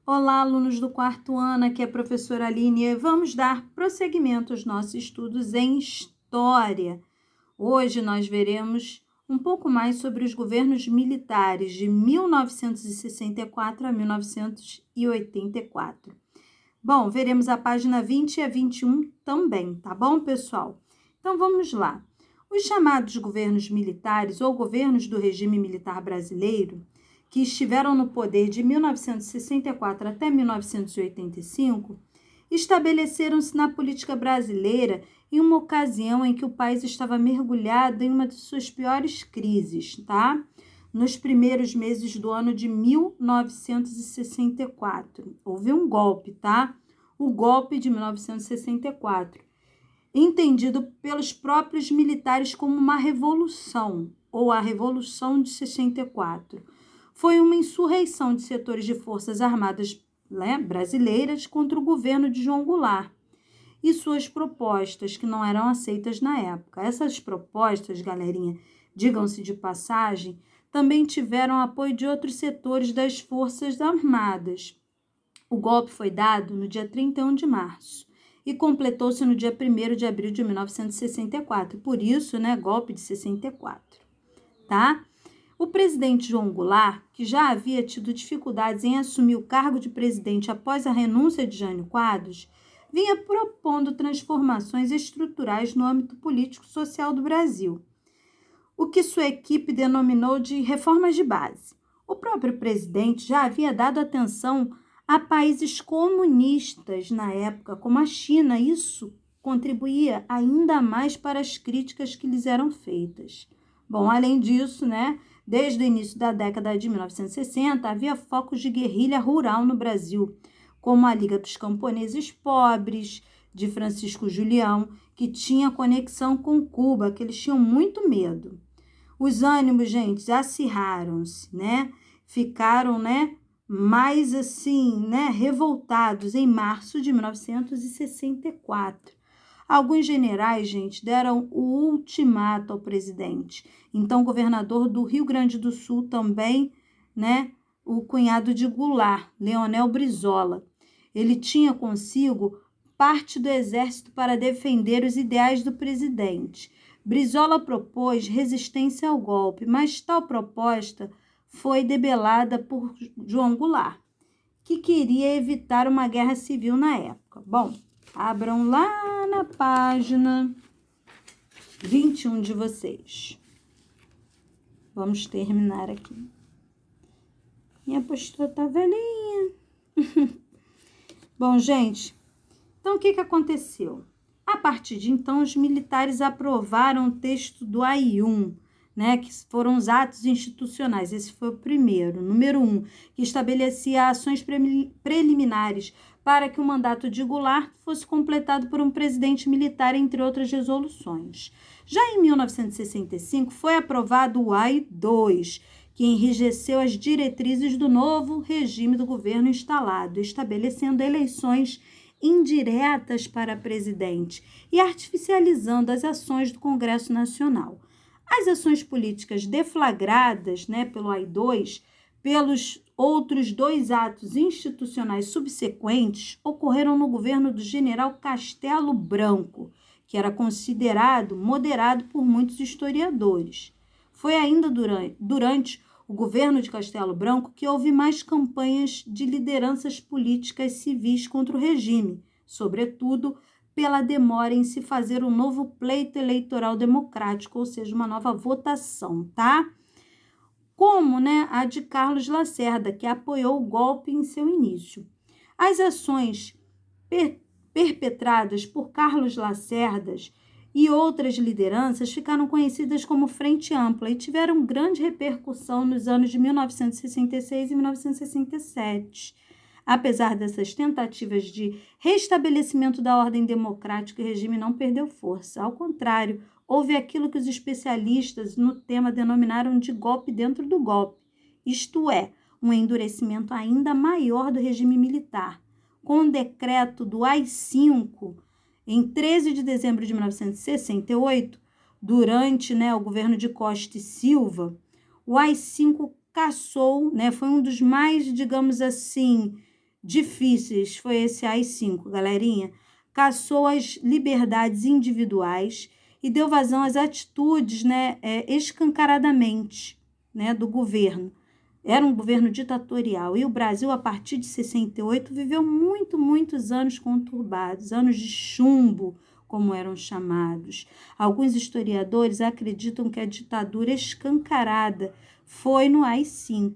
Olá, alunos do quarto ano, aqui é a professora Aline e vamos dar prosseguimento aos nossos estudos em História. Hoje nós veremos um pouco mais sobre os governos militares de 1964 a 1984. Bom, veremos a página 20 e a 21 também, tá bom, pessoal? Então vamos lá. Os chamados governos militares ou governos do regime militar brasileiro, que estiveram no poder de 1964 até 1985, estabeleceram-se na política brasileira em uma ocasião em que o país estava mergulhado em uma de suas piores crises, tá? Nos primeiros meses do ano de 1964. Houve um golpe, tá? O golpe de 1964, entendido pelos próprios militares como uma revolução, ou a Revolução de 64. Foi uma insurreição de setores de forças armadas, né, brasileiras contra o governo de João Goulart e suas propostas, que não eram aceitas na época. Essas propostas, galerinha, digam-se de passagem, também tiveram apoio de outros setores das forças armadas. O golpe foi dado no dia 31 de março e completou-se no dia 1º de abril de 1964. Por isso, né, golpe de 64, tá? O presidente João Goulart, que já havia tido dificuldades em assumir o cargo de presidente após a renúncia de Jânio Quadros, vinha propondo transformações estruturais no âmbito político-social do Brasil, o que sua equipe denominou de reformas de base. O próprio presidente já havia dado atenção a países comunistas na época, como a China. Isso contribuía ainda mais para as críticas que lhes eram feitas. Bom, além disso, né, desde o início da década de 1960, havia focos de guerrilha rural no Brasil, como a Liga dos Camponeses Pobres, de Francisco Julião, que tinha conexão com Cuba, que eles tinham muito medo. Os ânimos, gente, acirraram-se, né? Ficaram, né, mais assim, né, revoltados em março de 1964. Alguns generais, gente, deram o ultimato ao presidente. Então, o governador do Rio Grande do Sul também, né, o cunhado de Goulart, Leonel Brizola. Ele tinha consigo parte do exército para defender os ideais do presidente. Brizola propôs resistência ao golpe, mas tal proposta foi debelada por João Goulart, que queria evitar uma guerra civil na época. Bom, abram lá na página 21 de vocês. Vamos terminar aqui. Minha postura tá velhinha. Bom, gente, então o que aconteceu? A partir de então, os militares aprovaram o texto do AI-1, né, que foram os atos institucionais. Esse foi o primeiro, número 1, que estabelecia ações preliminares para que o mandato de Goulart fosse completado por um presidente militar, entre outras resoluções. Já em 1965, foi aprovado o AI-2, que enrijeceu as diretrizes do novo regime do governo instalado, estabelecendo eleições indiretas para presidente e artificializando as ações do Congresso Nacional. As ações políticas deflagradas, né, pelo AI-2, pelos outros dois atos institucionais subsequentes, ocorreram no governo do general Castelo Branco, que era considerado moderado por muitos historiadores. Foi ainda durante o governo de Castelo Branco que houve mais campanhas de lideranças políticas civis contra o regime, sobretudo pela demora em se fazer um novo pleito eleitoral democrático, ou seja, uma nova votação, tá? Como, né, a de Carlos Lacerda, que apoiou o golpe em seu início. As ações perpetradas por Carlos Lacerda e outras lideranças ficaram conhecidas como Frente Ampla e tiveram grande repercussão nos anos de 1966 e 1967. Apesar dessas tentativas de restabelecimento da ordem democrática, o regime não perdeu força. Ao contrário, houve aquilo que os especialistas no tema denominaram de golpe dentro do golpe, isto é, um endurecimento ainda maior do regime militar. Com o decreto do AI-5, em 13 de dezembro de 1968, durante, né, o governo de Costa e Silva, o AI-5 cassou, né, foi um dos mais, digamos assim, difíceis foi esse AI-5, galerinha. Caçou as liberdades individuais e deu vazão às atitudes, né, escancaradamente, né, do governo. Era um governo ditatorial e o Brasil, a partir de 68, viveu muitos anos conturbados, anos de chumbo, como eram chamados. Alguns historiadores acreditam que a ditadura escancarada foi no AI-5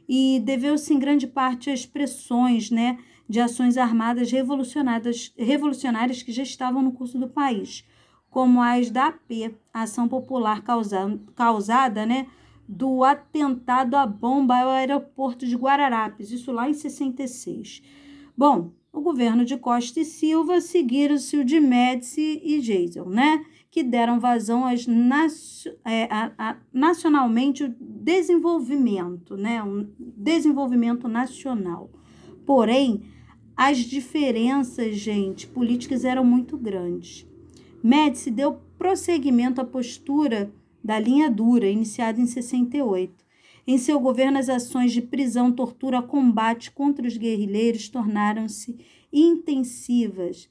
e deveu-se em grande parte às pressões, né, de ações armadas revolucionárias que já estavam no curso do país, como as da AP, a Ação Popular causada, né, do atentado à bomba ao aeroporto de Guararapes, isso lá em 66. Bom, o governo de Costa e Silva seguiram-se o de Médici e Geisel, né, que deram vazão nacionalmente o desenvolvimento, né, um desenvolvimento nacional. Porém, as diferenças, gente, políticas eram muito grandes. Médici deu prosseguimento à postura da linha dura, iniciada em 68. Em seu governo, as ações de prisão, tortura, combate contra os guerrilheiros tornaram-se intensivas.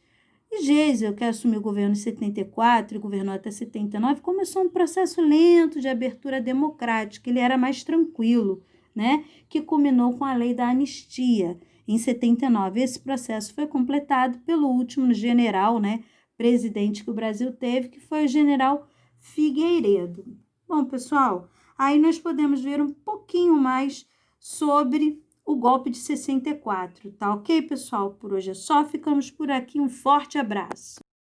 E Geisel, que assumiu o governo em 74 e governou até 79, começou um processo lento de abertura democrática. Ele era mais tranquilo, né? Que culminou com a lei da anistia em 79. Esse processo foi completado pelo último general, né, presidente que o Brasil teve, que foi o general Figueiredo. Bom, pessoal, aí nós podemos ver um pouquinho mais sobre o golpe de 64, tá ok, pessoal? Por hoje é só, ficamos por aqui, um forte abraço.